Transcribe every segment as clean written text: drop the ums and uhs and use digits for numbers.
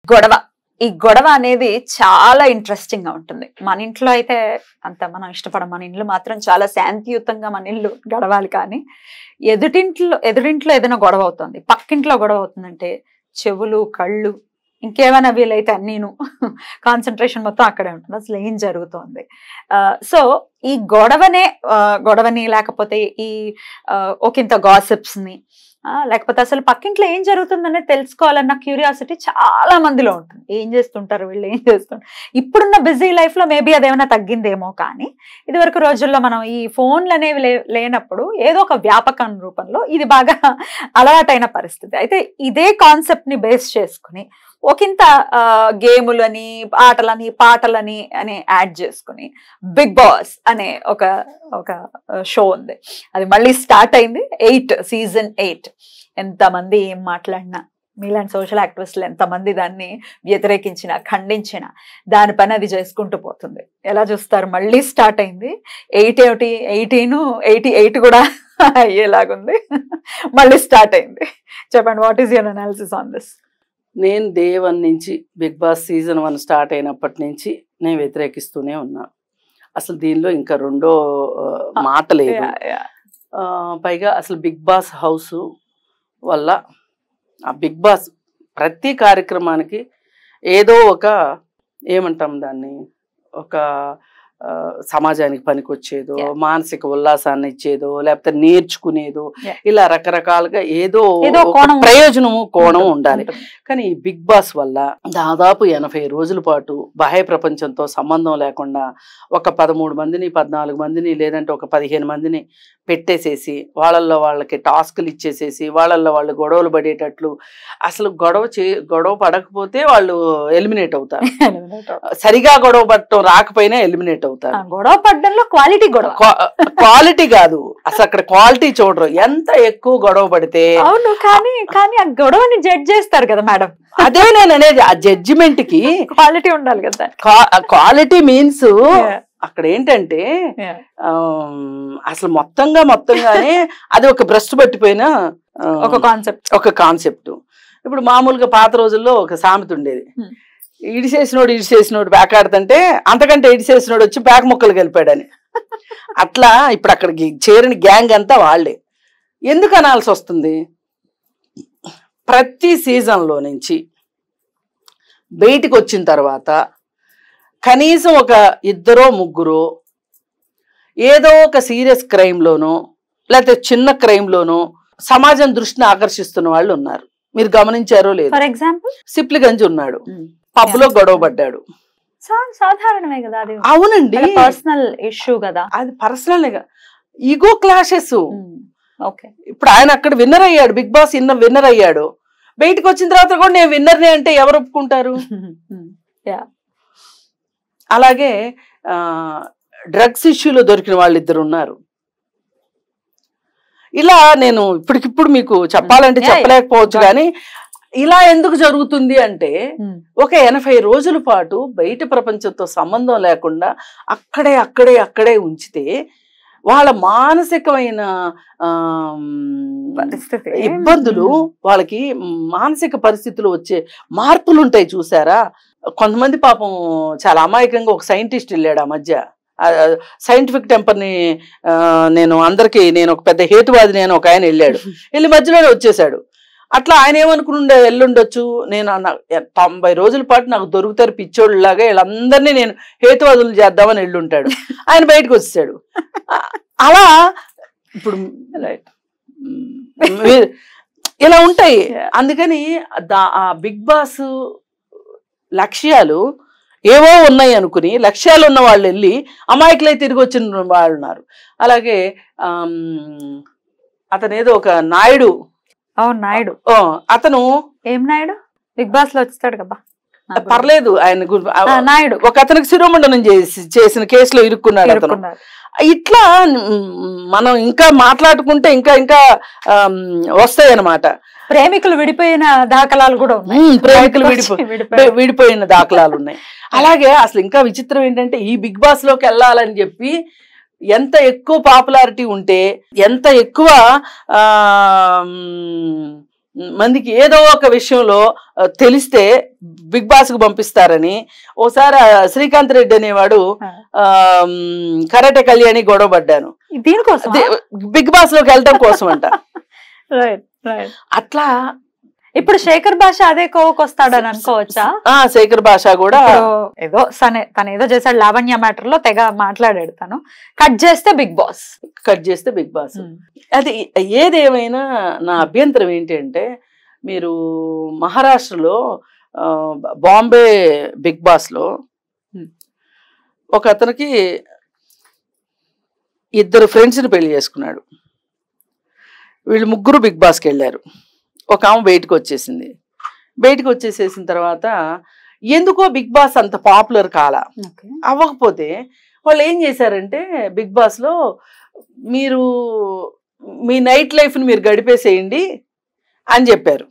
గొడవ. ఈ గొడవ అనేది చాలా ఇంట్రెస్టింగ్ గా ఉంటుంది. మన ఇంట్లో అయితే అంత మనం ఇష్టపడం. మన ఇంట్లో మాత్రం చాలా శాంతియుతంగా మన ఇల్లు గడవాలి. కానీ ఎదురింట్లో ఏదైనా గొడవ అవుతుంది, పక్కింట్లో గొడవ అవుతుందంటే చెవులు, కళ్ళు, ఇంకేమైనా వీలైతే అన్నీను కాన్సన్ట్రేషన్ మొత్తం అక్కడే ఉంటుంది. అసలు ఏం జరుగుతోంది? సో ఈ గొడవని లేకపోతే ఈ ఒకంత గాసిప్స్ ని లేకపోతే అసలు పక్కింట్లో ఏం జరుగుతుందనేది తెలుసుకోవాలన్న క్యూరియాసిటీ చాలా మందిలో ఉంటుంది. ఏం చేస్తుంటారు వీళ్ళు, ఏం చేస్తుంటారు? ఇప్పుడున్న బిజీ లైఫ్ లో మేబీ అదేమైనా తగ్గిందేమో. కానీ ఇదివరకు రోజుల్లో మనం ఈ ఫోన్లు అనేవి లేనప్పుడు ఏదో ఒక వ్యాపకం రూపంలో ఇది బాగా అలవాటైన పరిస్థితి. అయితే ఇదే కాన్సెప్ట్ ని బేస్ చేసుకుని ఒకంత గేములని, ఆటలని, పాటలని అని యాడ్ చేసుకుని బిగ్ బాస్ అనే ఒక షో ఉంది. అది మళ్ళీ స్టార్ట్ అయింది. సీజన్ 8. ఎంతమంది ఏం మాట్లాడినా, మీలాంటి సోషల్ యాక్టివిస్టులు ఎంతమంది దాన్ని వ్యతిరేకించినా, ఖండించినా దాని పని అది చేసుకుంటూ పోతుంది. ఎలా చూస్తారు? మళ్ళీ స్టార్ట్ అయింది. 88 కూడా అయ్యేలాగుంది. మళ్ళీ స్టార్ట్ అయింది. చెప్పండి, what is your analysis on this? నేను డే 1 నుంచి బిగ్ బాస్ సీజన్ 1 స్టార్ట్ అయినప్పటి నుంచి నేను వ్యతిరేకిస్తూనే ఉన్నా. అసలు దీనిలో ఇంకా రెండో మాట లేదు. పైగా అసలు బిగ్ బాస్ హౌస్ వల్ల ఆ బిగ్ బాస్ ప్రతి కార్యక్రమానికి ఏదో ఒక ఏమంటాం దాన్ని, ఒక సమాజానికి పనికొచ్చేదో, మానసిక ఉల్లాసాన్ని ఇచ్చేదో, లేకపోతే నేర్చుకునేదో, ఇలా రకరకాలుగా ఏదో ప్రయోజనము కోణం ఉండాలి. కానీ ఈ బిగ్ బాస్ వల్ల దాదాపు 80 రోజుల పాటు బాహ్య ప్రపంచంతో సంబంధం లేకుండా ఒక 13 మందిని, 14 మందిని, లేదంటే ఒక 15 మందిని పెట్టేసేసి వాళ్ళల్లో వాళ్ళకి టాస్కులు ఇచ్చేసేసి వాళ్ళల్లో వాళ్ళు గొడవలు పడేటట్లు, అసలు గొడవ పడకపోతే వాళ్ళు ఎలిమినేట్ అవుతారు. సరిగా గొడవ పడటం రాకపోయినా ఎలిమినేట్ అవుతారు. గొడవ పడడంలో క్వాలిటీ కాదు, అసలు అక్కడ క్వాలిటీ చూడరు. ఎంత ఎక్కువ గొడవ పడితే. అవును, కానీ ఆ గొడవని జడ్జ్ చేస్తారు కదా మేడం. అదే నేను అనేది, ఆ జడ్జిమెంట్ కి క్వాలిటీ ఉండాలి కదా. క్వాలిటీ మీన్స్ అక్కడ ఏంటంటే అసలు మొత్తంగానే అది ఒక భ్రష్టు పట్టిపోయిన ఒక కాన్సెప్ట్. ఇప్పుడు మామూలుగా పాత రోజుల్లో ఒక సామెత ఉండేది, ఇడిసేసినోడు పేకాడుతుంటే అంతకంటే ఇడిసేసినోడు వచ్చి పేక ముక్కలు కలిపాడని. అట్లా ఇప్పుడు అక్కడికి చేరిన గ్యాంగ్ అంతా వాళ్ళే. ఎందుకు అనాల్సి వస్తుంది? ప్రతి సీజన్లో నుంచి బయటికి వచ్చిన తర్వాత కనీసం ఒక 2-3 ఏదో ఒక సీరియస్ క్రైమ్లోనో లేకపోతే చిన్న క్రైమ్లోనో సమాజం దృష్టిని ఆకర్షిస్తున్న వాళ్ళు ఉన్నారు. మీరు గమనించారో లేదు? ఫర్ ఎగ్జాంపుల్ సిప్లిగంజ్ ఉన్నాడు, పబ్ లో గొడవ పడ్డాడు. సాధారణమే కదా అది. అవునండి, పర్సనల్ ఇష్యూ కదా అది. Personal ego clashes. ఇప్పుడు ఆయన అక్కడ విన్నర్ అయ్యాడు, బిగ్ బాస్ విన్నర్ అయ్యాడు. బయటకు వచ్చిన తర్వాత కూడా నేను విన్నర్ని అంటే ఎవరు ఒప్పుకుంటారు? అలాగే డ్రగ్స్ ఇష్యూలో దొరికిన వాళ్ళిద్దరు ఉన్నారు. ఇలా నేను ఇప్పటికిప్పుడు మీకు చెప్పాలంటే చెప్పలేకపోవచ్చు. కానీ ఇలా ఎందుకు జరుగుతుంది అంటే ఒక 80 రోజుల పాటు బయట ప్రపంచంతో సంబంధం లేకుండా అక్కడే ఉంచితే వాళ్ళ మానసికమైన ఇబ్బందులు, వాళ్ళకి మానసిక పరిస్థితులు వచ్చే మార్పులు ఉంటాయి. చూసారా? కొంతమంది పాపం చాలా అమాయకంగా ఒక సైంటిస్ట్ వెళ్ళాడు ఆ మధ్య. సైంటిఫిక్ టెంపర్ని నేను ఒక పెద్ద హేతువాది నేను ఒక ఆయన వెళ్ళాడు, వెళ్ళి మధ్యలోనే వచ్చేసాడు. అట్లా ఆయన ఏమనుకుని వెళ్ళుండొచ్చు, నేను 90 రోజుల పాటు నాకు దొరుకుతారు పిచ్చోళ్ళలాగా వీళ్ళందరినీ నేను హేతువాదులు చేద్దామని వెళ్ళుంటాడు. ఆయన బయటకు వచ్చేసాడు. అలా ఇప్పుడు ఇలా ఉంటాయి. అందుకని ఆ బిగ్ బాస్ లక్ష్యాలు ఏవో ఉన్నాయి అనుకుని లక్ష్యాలు ఉన్న వాళ్ళు వెళ్ళి అమాయకులై తిరిగి వచ్చిన వాళ్ళు ఉన్నారు. అలాగే అతను ఏదో ఒక నాయుడు, అతను ఏం నాయుడు బిగ్ బాస్ లో వచ్చాడు కదా, పర్లేదు. ఆయన నాయుడు ఒక అతనికి శిరోమండనం చేసిన కేసులో ఇరుక్కున్నాడు అతను. ఇట్లా మనం ఇంకా మాట్లాడుకుంటే ఇంకా వస్తాయి అన్నమాట. ప్రేమికులు విడిపోయిన దాఖలాలు కూడా ఉన్నాయి. ప్రేమికులు విడిపోయిన దాఖలాలు ఉన్నాయి. అలాగే అసలు ఇంకా విచిత్రం ఏంటంటే ఈ బిగ్ బాస్ లోకి వెళ్ళాలని చెప్పి ఎంత ఎక్కువ పాపులారిటీ ఉంటే, ఎంత ఎక్కువ మందికి ఏదో ఒక విషయంలో తెలిస్తే బిగ్ బాస్ కు పంపిస్తారని, ఓసారి శ్రీకాంత్ రెడ్డి అనేవాడు కరాటే కళ్యాణి గొడవ పడ్డాను దీనికోసం, బిగ్ బాస్ లోకి వెళ్ళటం కోసం అంట. అట్లా ఇప్పుడు శేఖర్ భాష అదే కోవకొస్తాడని అనుకోవచ్చా? శేఖర్ భాష కూడా ఏదో తను ఏదో చేశాడు లావణ్య మ్యాటర్ లో తెగ మాట్లాడాడు, తను కట్ చేస్తే బిగ్ బాస్. అది ఏదేమైనా నా అభ్యంతరం ఏంటి అంటే, మీరు మహారాష్ట్రలో బాంబే బిగ్ బాస్ లో ఒక అతనికి 2 ఫ్రెండ్స్ని పెళ్లి చేసుకున్నాడు. వీళ్ళు 3 బిగ్ బాస్కి వెళ్ళారు. ఒక ఆమె బయటకు వచ్చేసేసిన తర్వాత ఎందుకో బిగ్ బాస్ అంత పాపులర్ అవ్వకపోతే వాళ్ళు ఏం చేశారంటే, బిగ్ బాస్లో మీరు మీ నైట్ లైఫ్ని మీరు గడిపేసేయండి అని చెప్పారు.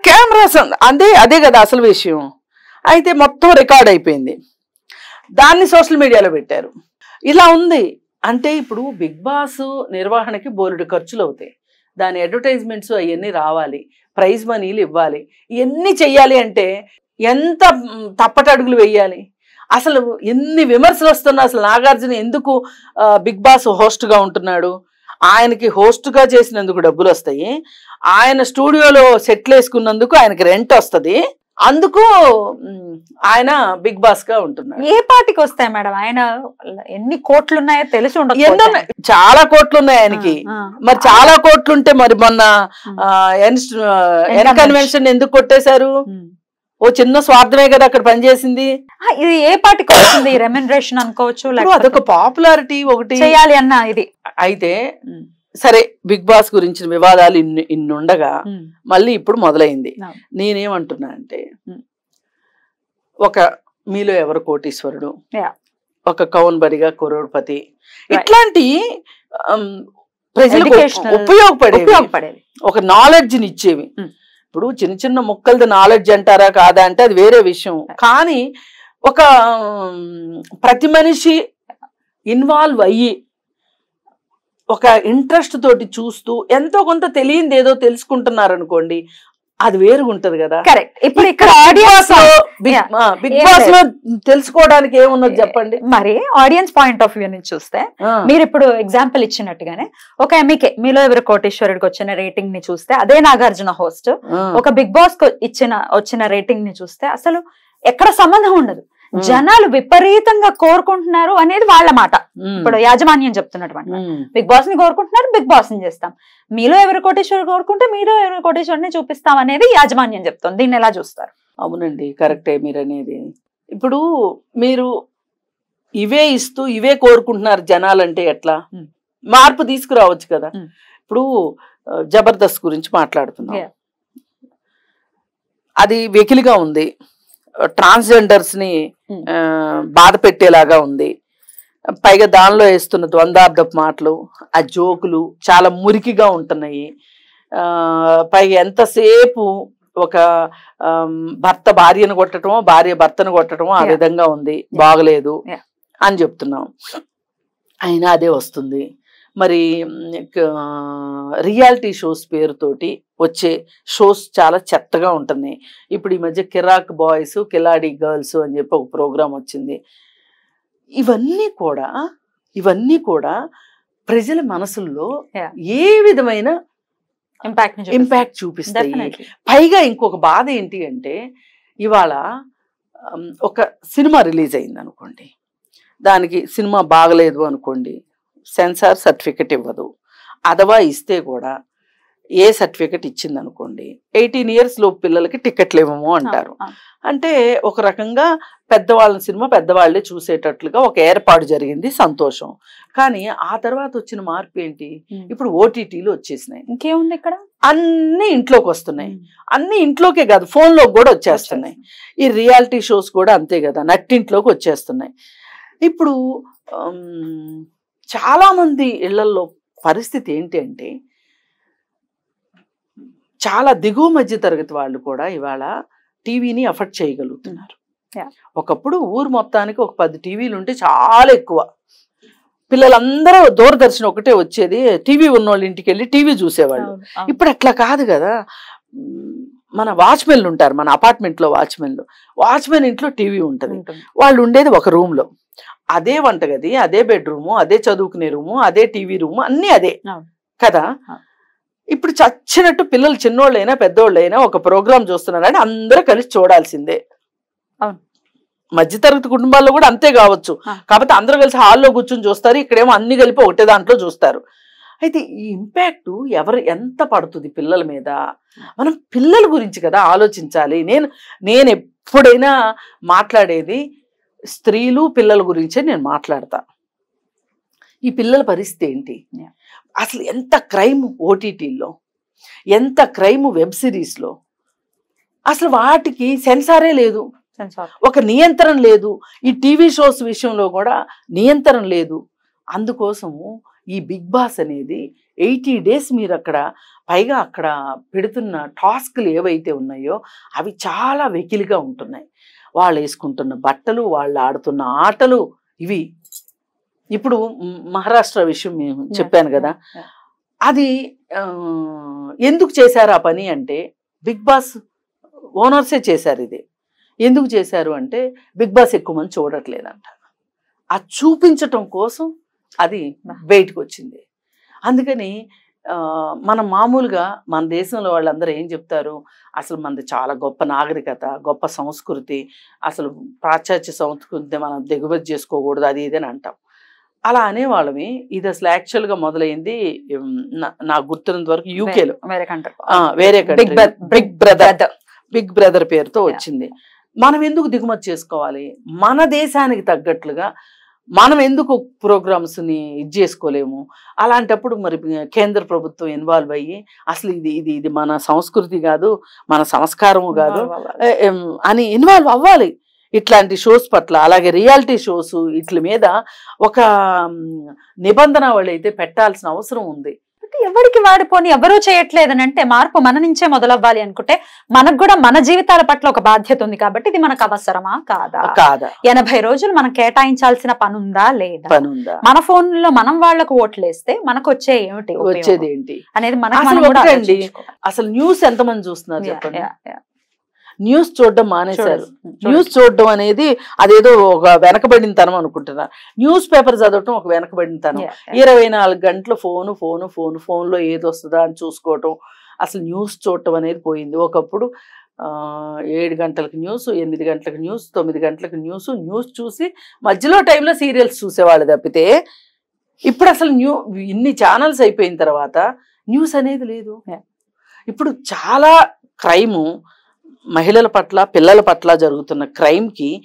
కెమెరాస్ అదే కదా అసలు విషయం. అయితే మొత్తం రికార్డ్ అయిపోయింది, దాన్ని సోషల్ మీడియాలో పెట్టారు. ఇలా ఉంది అంటే ఇప్పుడు బిగ్ బాస్ నిర్వహణకి బోలెడు ఖర్చులు అవుతాయి, దాని అడ్వర్టైజ్మెంట్స్ అవన్నీ రావాలి, ప్రైజ్ మనీలు ఇవ్వాలి, ఇవన్నీ చెయ్యాలి అంటే ఎంత తప్పటడుగులు వెయ్యాలి. అసలు ఎన్ని విమర్శలు వస్తున్నా అసలు నాగార్జున ఎందుకు బిగ్ బాస్ హోస్ట్గా ఉంటున్నాడు? ఆయనకి హోస్ట్గా చేసినందుకు డబ్బులు వస్తాయి, ఆయన స్టూడియోలో సెట్లు వేసుకున్నందుకు ఆయనకి రెంట్ వస్తుంది, అందుకు ఆయన బిగ్ బాస్ గా ఉంటున్నారు. ఏ పార్టీకి వస్తాయి మేడం? ఆయన ఎన్ని కోట్లు ఉన్నాయో తెలిసి ఉండదు. చాలా కోట్లు ఉన్నాయి ఆయనకి. మరి చాలా కోట్లు ఉంటే మరి మొన్న ఎన్ కన్వెన్షన్ ఎందుకు కొట్టేశారు? ఓ చిన్న స్వార్థమే కదా అక్కడ పనిచేసింది. ఇది ఏ పార్టీకి వస్తుంది రెమ్యునరేషన్ అనుకోవచ్చు, అదొక పాపులారిటీ ఒకటి చేయాలి అన్న ఇది. అయితే సరే, బిగ్ బాస్ గురించిన వివాదాలు ఇన్ని ఉండగా మళ్ళీ ఇప్పుడు మొదలైంది. నేనేమంటున్నా అంటే, ఒక మీలో ఎవరు కోటీశ్వరుడు, ఒక కౌన్ బరిగా కరోడ్పతి, ఇట్లాంటి ప్రజలకు ఉపయోగపడేవి, ఒక నాలెడ్జ్ని ఇచ్చేవి. ఇప్పుడు చిన్న చిన్న ముక్కలది నాలెడ్జ్ అంటారా కాదా అంటే అది వేరే విషయం. కానీ ఒక ప్రతి మనిషి ఇన్వాల్వ్ అయ్యి ఒక ఇంట్రెస్ట్ తోటి చూస్తూ ఎంతో కొంత తెలియంది ఏదో తెలుసుకుంటున్నారు అనుకోండి, అది వేరుగుంటది కదా. కరెక్ట్. ఇప్పుడు ఇక్కడ బిగ్ బాస్ లో తెలుసుకోవడానికి ఏమున్నది చెప్పండి. మరి ఆడియన్స్ పాయింట్ ఆఫ్ వ్యూ నుంచి చూస్తే, మీరు ఇప్పుడు ఎగ్జాంపుల్ ఇచ్చినట్టుగానే ఒక ఎంఈకే మీలో ఎవరు కోటేశ్వరుడికి వచ్చిన రేటింగ్ ని చూస్తే, అదే నాగార్జున హోస్ట్ ఒక బిగ్ బాస్ వచ్చిన రేటింగ్ ని చూస్తే అసలు ఎక్కడ సంబంధం ఉండదు. జనాలు విపరీతంగా కోరుకుంటున్నారు అనేది వాళ్ళ మాట. ఇప్పుడు యాజమాన్యం చెప్తున్నటువంటి బిగ్ బాస్ ని కోరుకుంటున్నారు, బిగ్ బాస్ ని చేస్తాం. మీలో ఎవరు కోటేశ్వరుడు కోరుకుంటే మీలో ఎవరు కోటేశ్వరుడిని చూపిస్తాం అనేది యాజమాన్యం చెప్తుంది. దీన్ని ఎలా చూస్తారు? అవునండి, కరెక్టే మీరు అనేది. ఇప్పుడు మీరు ఇవే ఇస్తూ ఇవే కోరుకుంటున్నారు జనాలంటే ఎట్లా? మార్పు తీసుకురావచ్చు కదా. ఇప్పుడు జబర్దస్త్ గురించి మాట్లాడుతున్నాం, అది వెకిలిగా ఉంది, ట్రాన్స్జెండర్స్ ని బాధ పెట్టేలాగా ఉంది. పైగా దానిలో వేస్తున్న ద్వంద్వార్థపు మాటలు, ఆ జోకులు చాలా మురికిగా ఉంటున్నాయి. పైగా ఎంతసేపు ఒక భర్త భార్యను కొట్టడమో, భార్య భర్తను కొట్టడమో ఆ విధంగా ఉంది, బాగలేదు అని చెప్తున్నాం. అయినా అదే వస్తుంది. మరి రియాలిటీ షోస్ పేరుతోటి వచ్చే షోస్ చాలా చెత్తగా ఉంటున్నాయి. ఇప్పుడు ఈ మధ్య కిరాక్ బాయ్స్, కిలాడి గర్ల్స్ అని చెప్పి ఒక ప్రోగ్రాం వచ్చింది. ఇవన్నీ కూడా ప్రజల మనసుల్లో ఏ విధమైన ఇంపాక్ట్ చూపిస్తాయి. పైగా ఇంకొక బాధ ఏంటి అంటే, ఇవాళ ఒక సినిమా రిలీజ్ అయింది అనుకోండి, దానికి సినిమా బాగలేదు అనుకోండి, సెన్సార్ సర్టిఫికెట్ ఇవ్వదు. అథవా ఇస్తే కూడా ఏ సర్టిఫికెట్ ఇచ్చింది అనుకోండి, 18 years లోపు పిల్లలకి టికెట్లు ఇవ్వము అంటారు. అంటే ఒక రకంగా పెద్దవాళ్ళ సినిమా పెద్దవాళ్లే చూసేటట్లుగా ఒక ఏర్పాటు జరిగింది, సంతోషం. కానీ ఆ తర్వాత వచ్చిన మార్పు ఏంటి? ఇప్పుడు ఓటీటీలు వచ్చేసినాయి. ఇంకేముంది ఇక్కడ? అన్ని ఇంట్లోకి వస్తున్నాయి. అన్ని ఇంట్లోకే కాదు, ఫోన్లోకి కూడా వచ్చేస్తున్నాయి. ఈ రియాలిటీ షోస్ కూడా అంతే కదా, నట్టింట్లోకి వచ్చేస్తున్నాయి. ఇప్పుడు చాలా మంది ఇళ్లలో పరిస్థితి ఏంటి అంటే, చాలా దిగువ మధ్య తరగతి వాళ్ళు కూడా ఇవాళ టీవీని అఫోర్డ్ చేయగలుగుతున్నారు. ఒకప్పుడు ఊరు మొత్తానికి ఒక 10 టీవీలు ఉంటే చాలా ఎక్కువ, పిల్లలందరూ దూరదర్శన్ ఒకటే వచ్చేది, టీవీ ఉన్నోళ్ళ ఇంటికి వెళ్ళి టీవీ చూసేవాళ్ళు. ఇప్పుడు అట్లా కాదు కదా. మన వాచ్మెన్లు ఉంటారు, మన అపార్ట్మెంట్ లో వాచ్మెన్ ఇంట్లో టీవీ ఉంటుంది. వాళ్ళు ఉండేది ఒక రూమ్ లో, అదే వంటగది, అదే బెడ్రూము, అదే చదువుకునే రూము, అదే టీవీ రూము, అన్ని అదే కదా. ఇప్పుడు చచ్చినట్టు పిల్లలు చిన్నోళ్ళైనా పెద్దోళ్ళైనా ఒక ప్రోగ్రామ్ చూస్తున్నారంటే అందరూ కలిసి చూడాల్సిందే. మధ్యతరగతి కుటుంబాల్లో కూడా అంతే కావచ్చు, కాకపోతే అందరూ కలిసి హాల్లో కూర్చొని చూస్తారు, ఇక్కడేమో అన్ని కలిపి ఒకటే దాంట్లో చూస్తారు. అయితే ఈ ఇంపాక్ట్ ఎంత పడుతుంది పిల్లల మీద? మనం పిల్లల గురించి కదా ఆలోచించాలి. నేను ఎప్పుడైనా మాట్లాడేది స్త్రీలు పిల్లల గురించే నేను మాట్లాడతా. ఈ పిల్లల పరిస్థితి ఏంటి అసలు? ఎంత క్రైమ్ ఓటీటీల్లో, ఎంత క్రైమ్ వెబ్ సిరీస్లో, అసలు వాటికి సెన్సారే లేదు, ఒక నియంత్రణ లేదు. ఈ టీవీ షోస్ విషయంలో కూడా నియంత్రణ లేదు. అందుకోసము ఈ బిగ్ బాస్ అనేది 80 days మీరు పైగా అక్కడ పెడుతున్న టాస్క్లు ఏవైతే ఉన్నాయో అవి చాలా వెకిలిగా ఉంటున్నాయి. వాళ్ళు వేసుకుంటున్న బట్టలు, వాళ్ళు ఆడుతున్న ఆటలు ఇవి. ఇప్పుడు మహారాష్ట్ర విషయం మేము చెప్పాను కదా, అది ఎందుకు చేశారు ఆ పని అంటే బిగ్ బాస్ ఓనర్సే చేశారు. ఇది ఎందుకు చేశారు అంటే బిగ్ బాస్ ఎక్కువ మంది చూడట్లేదంట, అది చూపించటం కోసం అది బయటకు వచ్చింది. అందుకని మనం మామూలుగా మన దేశంలో వాళ్ళందరూ ఏం చెప్తారు, అసలు మనది చాలా గొప్ప నాగరికత, గొప్ప సంస్కృతి, అసలు పాశ్చాత్య సంస్కృతి మనం దిగుమతి చేసుకోకూడదు, అది ఇదని అంటాం. అలా అనేవాళ్ళవి. ఇది అసలు యాక్చువల్గా మొదలైంది నాకు గుర్తున్నంత వరకు యూకేలో, వేరే కంట్రీ, బిగ్ బ్రదర్ పేరుతో వచ్చింది. మనం ఎందుకు దిగుమతి చేసుకోవాలి? మన దేశానికి తగ్గట్లుగా మనం ఎందుకు ప్రోగ్రామ్స్ని ఇది చేసుకోలేము? అలాంటప్పుడు మరి కేంద్ర ప్రభుత్వం ఇన్వాల్వ్ అయ్యి అసలు ఇది మన సంస్కృతి కాదు, మన సంస్కారము కాదు అని ఇన్వాల్వ్ అవ్వాలి ఇట్లాంటి షోస్ పట్ల. అలాగే రియాలిటీ షోస్ వీటి మీద ఒక నిబంధన వాళ్ళైతే పెట్టాల్సిన అవసరం ఉంది. ఎవరికి వాడిపోని ఎవరూ చేయట్లేదని అంటే మార్పు మన నుంచే మొదలవ్వాలి అనుకుంటే మనకు కూడా మన జీవితాల పట్ల ఒక బాధ్యత ఉంది. కాబట్టి ఇది మనకు అవసరమా కాదా? 80 రోజులు మనం కేటాయించాల్సిన పని ఉందా లేదా? మన ఫోన్ లో మనం వాళ్లకు ఓట్లేస్తే మనకు వచ్చేది ఏంటి అనేది మనకి. అసలు న్యూస్ ఎంతమంది చూస్తున్నారు చెప్పండి? న్యూస్ చూడడం మానేశారు. న్యూస్ చూడడం అనేది అదేదో ఒక వెనకబడిన తనం అనుకుంటున్నారు. న్యూస్ పేపర్ చదవటం ఒక వెనకబడిన తనం. 24 గంటలు ఫోన్లో ఏది వస్తుందా అని చూసుకోవటం. అసలు న్యూస్ చూడటం అనేది పోయింది. ఒకప్పుడు 7 గంటలకు న్యూస్, 8 గంటలకు న్యూస్, 9 గంటలకు న్యూస్ చూసి మధ్యలో టైంలో సీరియల్స్ చూసేవాళ్ళు తప్పితే ఇప్పుడు అసలు ఇన్ని ఛానల్స్ అయిపోయిన తర్వాత న్యూస్ అనేది లేదు. ఇప్పుడు చాలా క్రైము, మహిళల పట్ల పిల్లల పట్ల జరుగుతున్న క్రైమ్కి